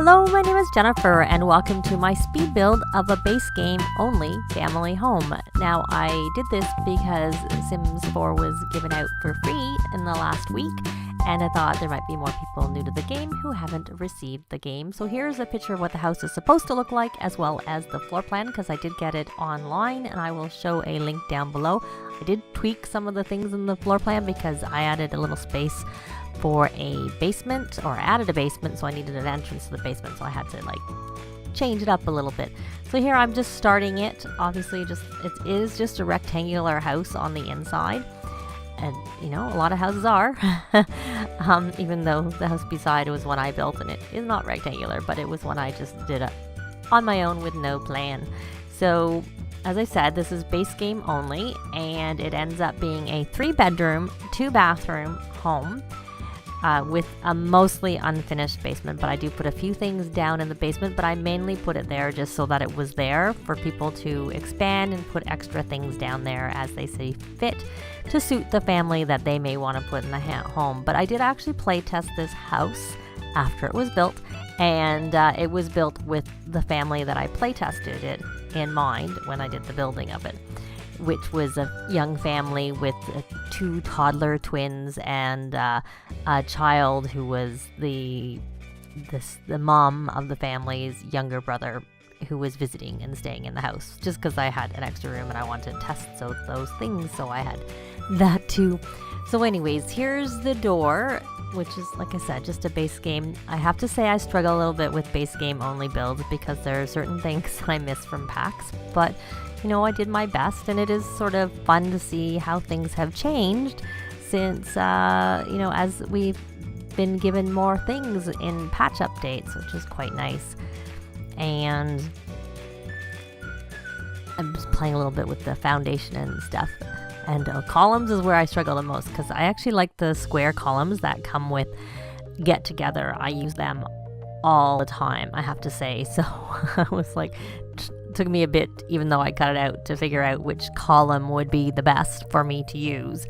Hello, my name is Jennifer and welcome to my speed build of a base game only family home. Now I did this because Sims 4 was given out for free in the last week and I thought there might be more people new to the game who haven't received the game. So here's a picture of what the house is supposed to look like as well as the floor plan because I did get it online and I will show a link down below. I did tweak some of the things in the floor plan because I added a little space for a basement, or added a basement, so I needed an entrance to the basement, so I had to like change it up a little bit. So here I'm just starting it. Obviously it is just a rectangular house on the inside, and you know, a lot of houses are even though the house beside was one I built and it is not rectangular, but it was one I just did on my own with no plan. So as I said, this is base game only, and it ends up being a 3-bedroom, 2-bathroom home with a mostly unfinished basement. But I do put a few things down in the basement, but I mainly put it there just so that it was there for people to expand and put extra things down there as they see fit to suit the family that they may want to put in the home. But I did actually play test this house after it was built, and it was built with the family that I play tested it in mind when I did the building of it, which was a young family with 2 toddler twins and a child who was the mom of the family's younger brother who was visiting and staying in the house, just because I had an extra room and I wanted to test those things, so I had that too. So anyways, here's the door, which is, like I said, just a base game. I have to say I struggle a little bit with base game only builds because there are certain things that I miss from packs, but you know, I did my best, and it is sort of fun to see how things have changed since, you know, as we've been given more things in patch updates, which is quite nice. And I'm just playing a little bit with the foundation and stuff. And columns is where I struggle the most because I actually like the square columns that come with Get Together. I use them all the time, I have to say. So I was like, took me a bit, even though I cut it out, to figure out which column would be the best for me to use.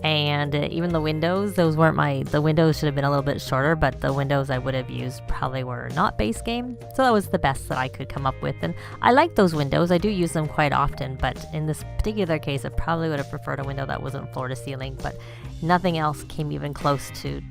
And even the windows, the windows should have been a little bit shorter, but the windows I would have used probably were not base game. So that was the best that I could come up with. And I like those windows. I do use them quite often, but in this particular case, I probably would have preferred a window that wasn't floor to ceiling, but nothing else came even close to,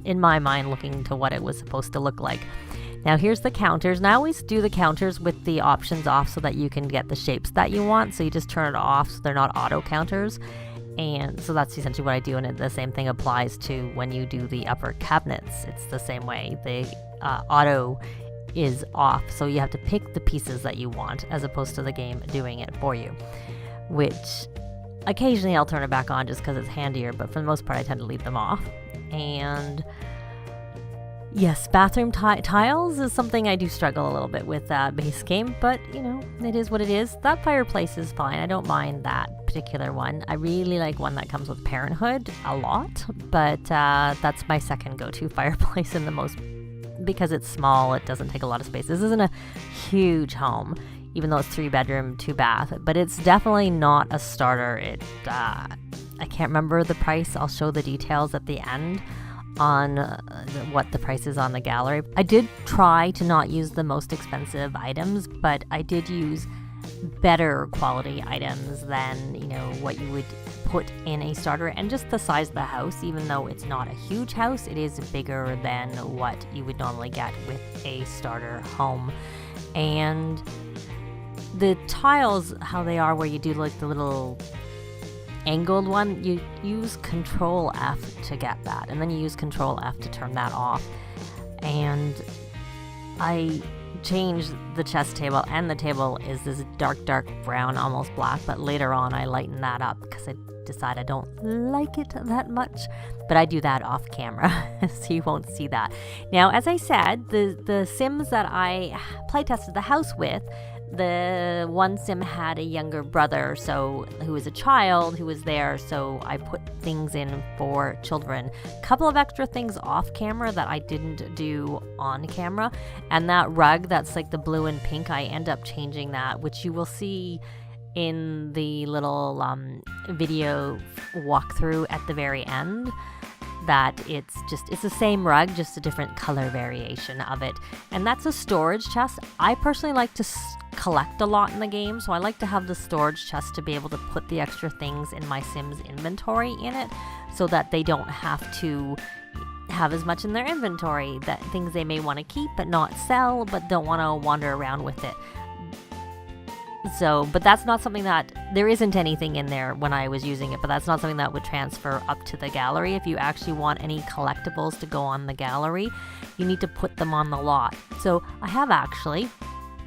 in my mind, looking to what it was supposed to look like. Now here's the counters, and I always do the counters with the options off so that you can get the shapes that you want. So you just turn it off so they're not auto counters. And so that's essentially what I do, and the same thing applies to when you do the upper cabinets. It's the same way. The auto is off, so you have to pick the pieces that you want as opposed to the game doing it for you, which occasionally I'll turn it back on just because it's handier, but for the most part I tend to leave them off. And yes, bathroom tiles is something I do struggle a little bit with base game, but you know, it is what it is. That fireplace is fine. I don't mind that particular one. I really like one that comes with Parenthood a lot, but that's my second go-to fireplace in the most, because it's small, it doesn't take a lot of space. This isn't a huge home, even though it's 3-bedroom, 2-bath, but it's definitely not a starter. I can't remember the price. I'll show the details at the end on what the price is on the gallery. I did try to not use the most expensive items, but I did use better quality items than, you know, what you would put in a starter. And just the size of the house, even though it's not a huge house, it is bigger than what you would normally get with a starter home. And the tiles, how they are, where you do like the little angled one, you use Control F to get that, and then you use Control F to turn that off. And I changed the chest table, and the table is this dark brown, almost black, but later on I lightened that up because I decided I don't like it that much, but I do that off camera so you won't see that. Now, as I said, the Sims that I play tested the house with, the one sim had a younger brother, who was a child who was there, so I put things in for children. A couple of extra things off camera that I didn't do on camera, and that rug that's like the blue and pink, I end up changing that, which you will see in the little video walkthrough at the very end. that it's the same rug, just a different color variation of it. And that's a storage chest. I personally like to collect a lot in the game, so I like to have the storage chest to be able to put the extra things in my Sims inventory in it, so that they don't have to have as much in their inventory, that things they may want to keep but not sell, but don't want to wander around with it. So, but that's not something that, there isn't anything in there when I was using it, but that's not something that would transfer up to the gallery. If you actually want any collectibles to go on the gallery, you need to put them on the lot. So I have actually,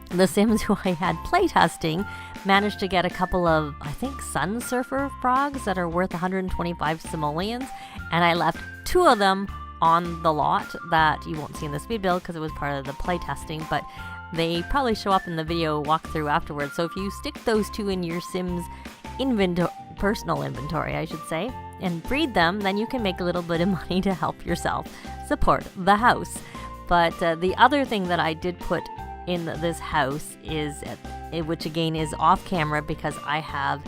the Sims who I had playtesting managed to get a couple of, I think, Sun Surfer frogs that are worth 125 simoleons, and I left 2 of them on the lot that you won't see in the speed build because it was part of the playtesting, but they probably show up in the video walkthrough afterwards. So if you stick those 2 in your Sims personal inventory, I should say, and breed them, then you can make a little bit of money to help yourself support the house. But the other thing that I did put in this house is, which again is off camera because I have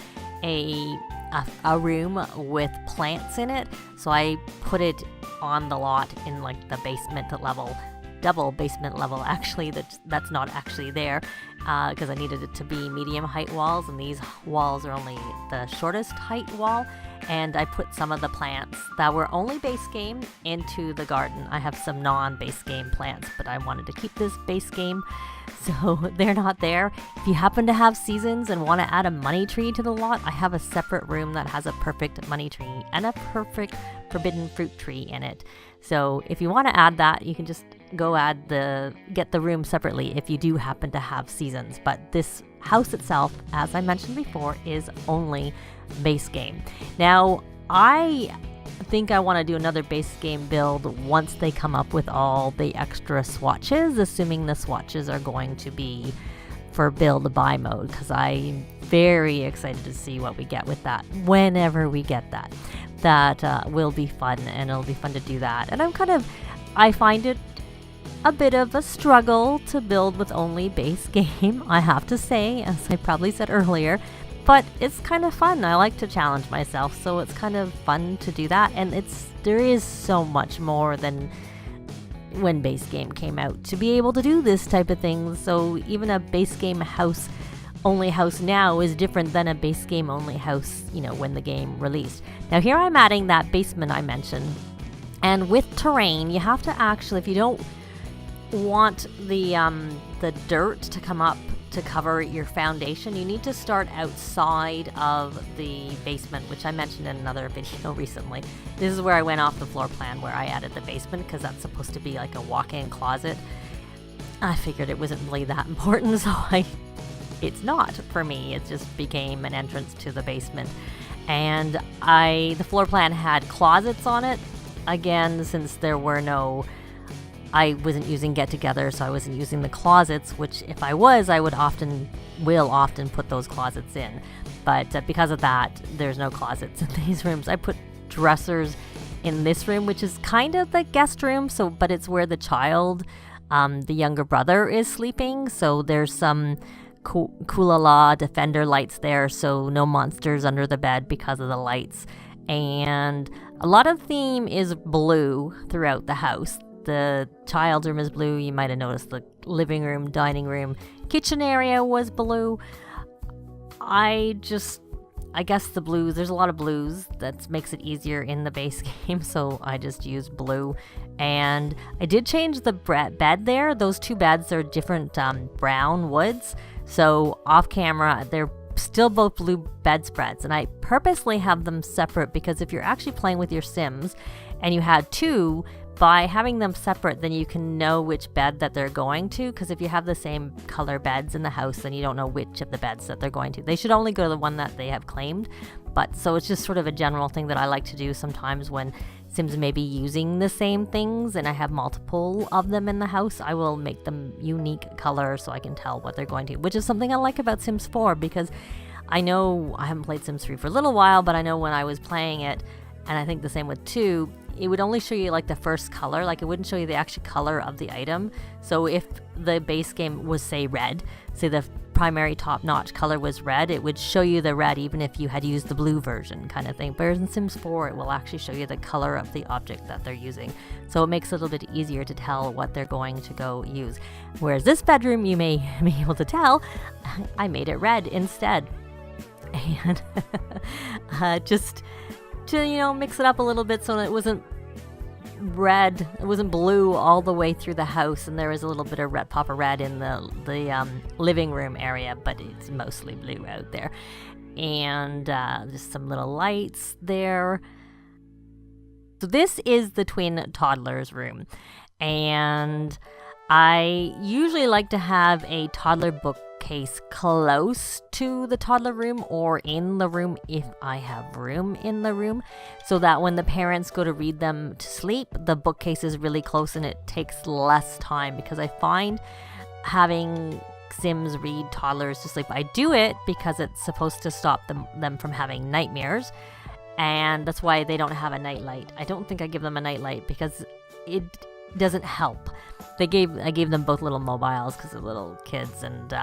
a room with plants in it, so I put it on the lot in like the basement level, double basement level actually, that's not actually there because I needed it to be medium height walls, and these walls are only the shortest height wall. And I put some of the plants that were only base game into the garden. I have some non-base game plants, but I wanted to keep this base game, so they're not there. If you happen to have seasons and want to add a money tree to the lot, I have a separate room that has a perfect money tree and a perfect forbidden fruit tree in it. So if you want to add that, you can just go get the room separately if you do happen to have seasons. But this house itself, as I mentioned before, is only base game. Now, I think I want to do another base game build once they come up with all the extra swatches, assuming the swatches are going to be for build buy mode, because I'm very excited to see what we get with that whenever we get that. That will be fun, and it'll be fun to do that. And I find it a bit of a struggle to build with only base game, I have to say, as I probably said earlier, but it's kind of fun. I like to challenge myself, so it's kind of fun to do that. And there is so much more than when base game came out to be able to do this type of thing. So even a base game only house now is different than a base game only house, when the game released. Now here I'm adding that basement I mentioned, and with terrain, you have to actually, if you don't want the dirt to come up to cover your foundation, you need to start outside of the basement, which I mentioned in another video recently. This is where I went off the floor plan where I added the basement, because that's supposed to be like a walk-in closet. I figured it wasn't really that important, so it's not for me. It just became an entrance to the basement. And the floor plan had closets on it. Again, since I wasn't using Get Together, so I wasn't using the closets, which if I was, I will often put those closets in. But because of that, there's no closets in these rooms. I put dressers in this room, which is kind of the guest room, but it's where the child, the younger brother, is sleeping. So there's some Kulala Defender lights there, so no monsters under the bed because of the lights. And a lot of theme is blue throughout the house. The child's room is blue. You might have noticed the living room, dining room, kitchen area was blue. I guess the blues, there's a lot of blues. That makes it easier in the base game, so I just used blue. And I did change the bed there. Those 2 beds are different brown woods. So off camera, they're still both blue bedspreads. And I purposely have them separate because if you're actually playing with your Sims and you had 2, by having them separate, then you can know which bed that they're going to, because if you have the same color beds in the house, then you don't know which of the beds that they're going to. They should only go to the one that they have claimed. But so it's just sort of a general thing that I like to do sometimes when Sims may be using the same things and I have multiple of them in the house. I will make them unique color so I can tell what they're going to, which is something I like about Sims 4, because I know I haven't played Sims 3 for a little while, but I know when I was playing it, and I think the same with 2, it would only show you like the first color, like it wouldn't show you the actual color of the item. So if the base game was, say, red, say the primary top-notch color was red, it would show you the red even if you had used the blue version kind of thing. Whereas in Sims 4, it will actually show you the color of the object that they're using. So it makes it a little bit easier to tell what they're going to go use. Whereas this bedroom, you may be able to tell, I made it red instead. And just to, you know, mix it up a little bit so that it wasn't red, it wasn't blue all the way through the house, and there was a little bit of red, pop of red in the living room area, but it's mostly blue out there. And just some little lights there. So this is the twin toddlers room, and I usually like to have a toddler bookcase close to the toddler room or in the room if I have room in the room, so that when the parents go to read them to sleep, the bookcase is really close and it takes less time, because I find having Sims read toddlers to sleep, I do it because it's supposed to stop them from having nightmares, and that's why they don't have a nightlight. I don't think I give them a nightlight because it doesn't help. I gave them both little mobiles because they're little kids, and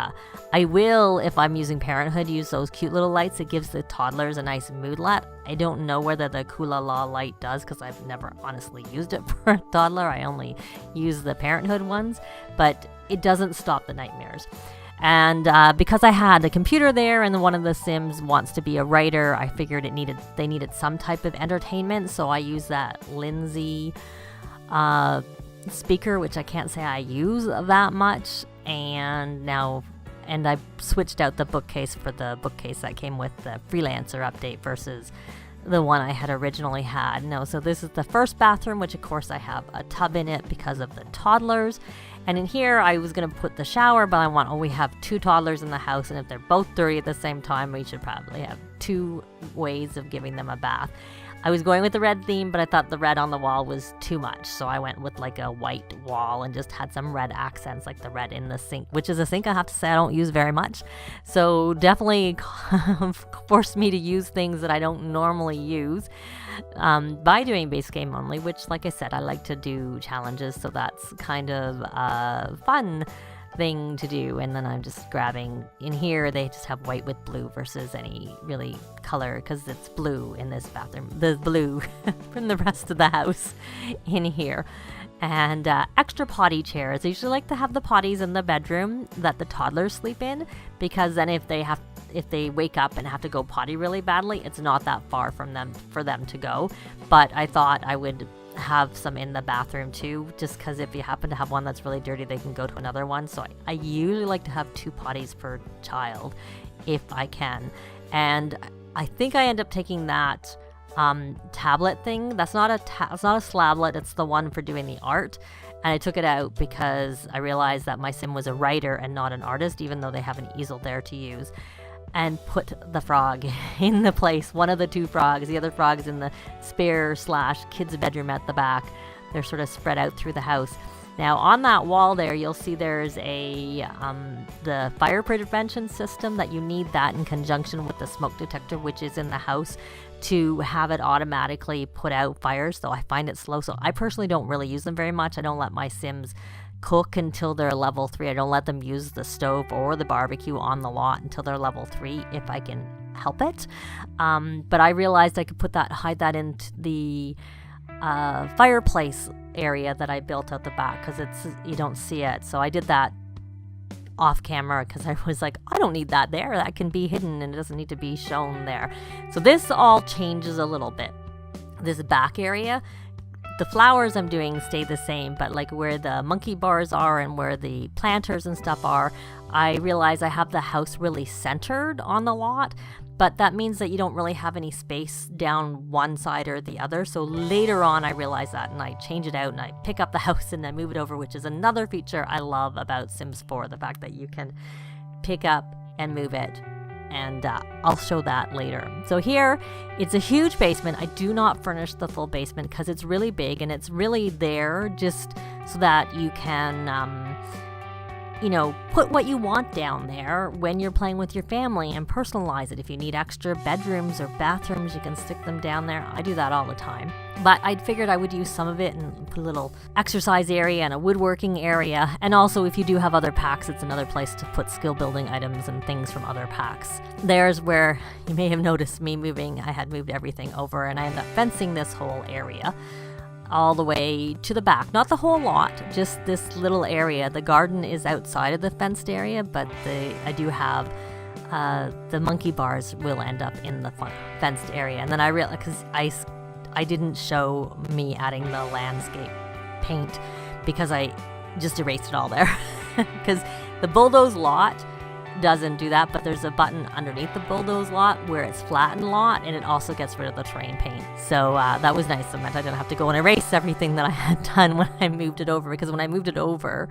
I will, if I'm using Parenthood, use those cute little lights. It gives the toddlers a nice mood light. I don't know whether the Kulala light does, because I've never honestly used it for a toddler. I only use the Parenthood ones, but it doesn't stop the nightmares. And because I had a computer there and one of the Sims wants to be a writer, I figured they needed some type of entertainment, so I used that Lindsay speaker, which I can't say I use that much, and I switched out the bookcase for the bookcase that came with the freelancer update versus the one I had originally had. So this is the first bathroom, which of course I have a tub in it because of the toddlers. And in here I was going to put the shower, but we have 2 toddlers in the house, and if they're both dirty at the same time, we should probably have 2 ways of giving them a bath. I was going with the red theme, but I thought the red on the wall was too much, so I went with like a white wall and just had some red accents, like the red in the sink, which is a sink I have to say I don't use very much. So definitely forced me to use things that I don't normally use by doing base game only, which, like I said, I like to do challenges, so that's kind of fun thing to do. And then I'm just grabbing in here, they just have white with blue versus any really color, because it's blue in this bathroom, the blue from the rest of the house in here. And extra potty chairs. I usually like to have the potties in the bedroom that the toddlers sleep in, because then if they wake up and have to go potty really badly, it's not that far for them to go. But I thought I would have some in the bathroom too, just because if you happen to have one that's really dirty, they can go to another one. So I usually like to have 2 potties per child if I can. And I think I end up taking that tablet thing. That's not a slablet, it's the one for doing the art. And I took it out because I realized that my Sim was a writer and not an artist, even though they have an easel there to use. And put the frog in the place, one of the 2 frogs. The other frog's in the spare / kids' bedroom at the back. They're sort of spread out through the house. Now on that wall there, you'll see there's the fire prevention system, that you need that in conjunction with the smoke detector, which is in the house, to have it automatically put out fires. So I find it slow. So I personally don't really use them very much. I don't let my Sims cook until they're level 3. I don't let them use the stove or the barbecue on the lot until they're level 3 if I can help it. But I realized I could hide that into the fireplace area that I built out the back, because you don't see it. So I did that off camera because I was like, I don't need that there. That can be hidden and it doesn't need to be shown there. So this all changes a little bit. This back area, the flowers I'm doing stay the same, but like where the monkey bars are and where the planters and stuff are, I realize I have the house really centered on the lot, but that means that you don't really have any space down one side or the other. So later on I realize that, and I change it out and I pick up the house and I move it over, which is another feature I love about Sims 4, the fact that you can pick up and move it. And I'll show that later. So here, it's a huge basement. I do not furnish the full basement because it's really big, and it's really there just so that you can you know, put what you want down there when you're playing with your family and personalize it. If you need extra bedrooms or bathrooms, you can stick them down there. I do that all the time. But I figured I would use some of it and put a little exercise area and a woodworking area. And also, if you do have other packs, it's another place to put skill building items and things from other packs. There's where you may have noticed me moving. I had moved everything over, and I ended up fencing this whole area all the way to the back. Not the whole lot, just this little area. The garden is outside of the fenced area, but I do have the monkey bars will end up in the fenced area. And then I realized, because I didn't show me adding the landscape paint because I just erased it all there. Because the bulldoze lot doesn't do that, but there's a button underneath the bulldoze lot where it's flattened lot, and it also gets rid of the terrain paint. So that was nice. It meant I didn't have to go and erase everything that I had done when I moved it over, because when I moved it over,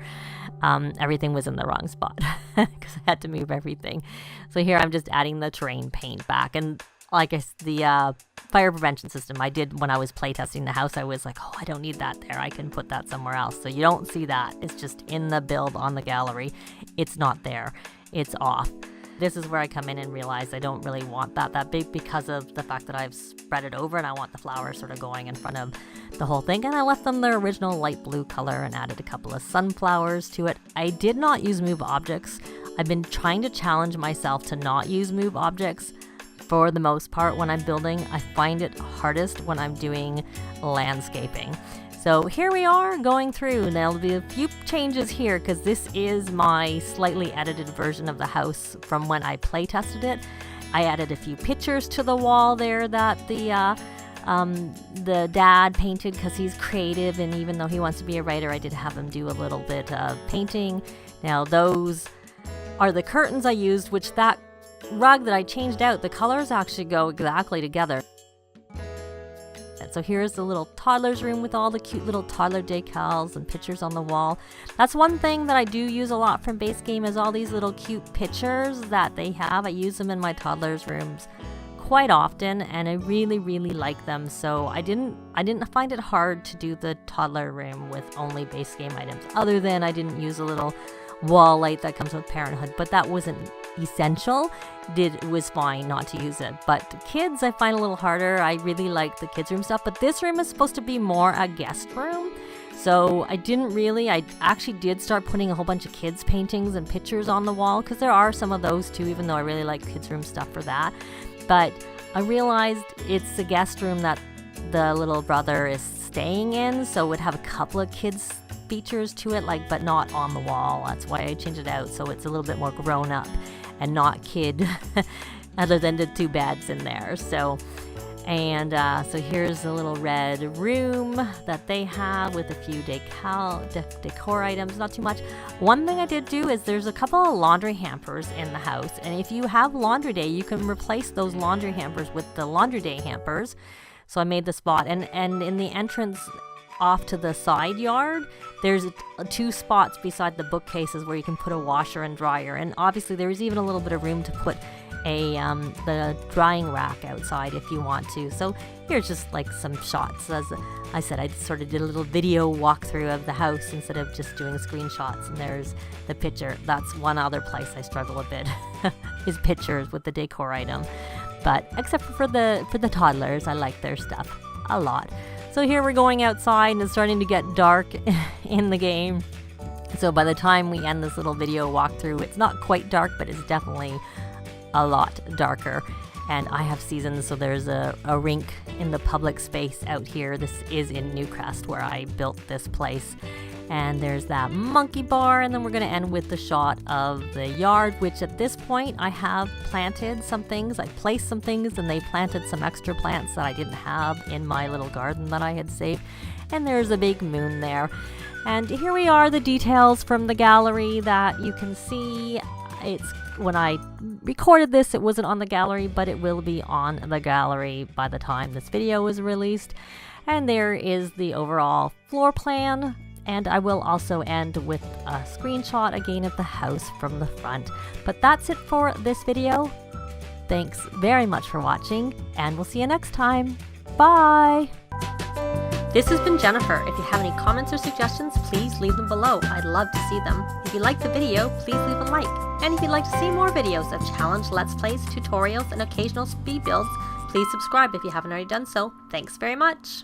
everything was in the wrong spot because I had to move everything. So here I'm just adding the terrain paint back. And like the fire prevention system I did when I was playtesting the house, I was like, oh, I don't need that there. I can put that somewhere else. So you don't see that. It's just in the build on the gallery. It's not there. It's off. This is where I come in and realize I don't really want that big because of the fact that I've spread it over and I want the flowers sort of going in front of the whole thing. And I left them their original light blue color and added a couple of sunflowers to it. I did not use move objects. I've been trying to challenge myself to not use move objects for the most part when I'm building. I find it hardest when I'm doing landscaping. So here we are going through, and there'll be a few changes here because this is my slightly edited version of the house from when I play tested it. I added a few pictures to the wall there that the dad painted because he's creative, and even though he wants to be a writer, I did have him do a little bit of painting. Now those are the curtains I used, which that rug that I changed out, the colors actually go exactly together. So here's the little toddler's room with all the cute little toddler decals and pictures on the wall. That's one thing that I do use a lot from Base Game is all these little cute pictures that they have. I use them in my toddler's rooms quite often, and I really, really like them. So I didn't find it hard to do the toddler room with only Base Game items, other than I didn't use a little wall light that comes with Parenthood, but that wasn't essential. It was fine not to use it. But kids I find a little harder. I really like the kids room stuff, but this room is supposed to be more a guest room. So I actually did start putting a whole bunch of kids paintings and pictures on the wall, because there are some of those too, even though I really like kids room stuff for that. But I realized it's the guest room that the little brother is staying in, so it would have a couple of kids features to it, but not on the wall. That's why I changed it out, so it's a little bit more grown up and not kid other than the two beds in there. So here's a little red room that they have with a few decor items, not too much. One thing I did do is there's a couple of laundry hampers in the house, and if you have laundry day, you can replace those laundry hampers with the laundry day hampers. So I made the spot, and in the entrance off to the side yard, there's two spots beside the bookcases where you can put a washer and dryer, and obviously there's even a little bit of room to put the drying rack outside if you want to. So here's just some shots. As I said, I sort of did a little video walkthrough of the house instead of just doing screenshots, and there's the picture. That's one other place I struggle a bit is pictures with the decor item, but except for the toddlers, I like their stuff a lot. So here we're going outside, and it's starting to get dark in the game. So by the time we end this little video walkthrough, it's not quite dark, but it's definitely a lot darker. And I have seasons, so there's a rink in the public space out here. This is in Newcrest where I built this place. And there's that monkey bar, and then we're going to end with the shot of the yard, which at this point I have planted some things. I placed some things, and they planted some extra plants that I didn't have in my little garden that I had saved. And there's a big moon there. And here we are, the details from the gallery that you can see. When I recorded this, it wasn't on the gallery, but it will be on the gallery by the time this video is released. And there is the overall floor plan. And I will also end with a screenshot again of the house from the front. But that's it for this video. Thanks very much for watching, and we'll see you next time. Bye! This has been Jennifer. If you have any comments or suggestions, please leave them below. I'd love to see them. If you liked the video, please leave a like. And if you'd like to see more videos of challenge, let's plays, tutorials, and occasional speed builds, please subscribe if you haven't already done so. Thanks very much.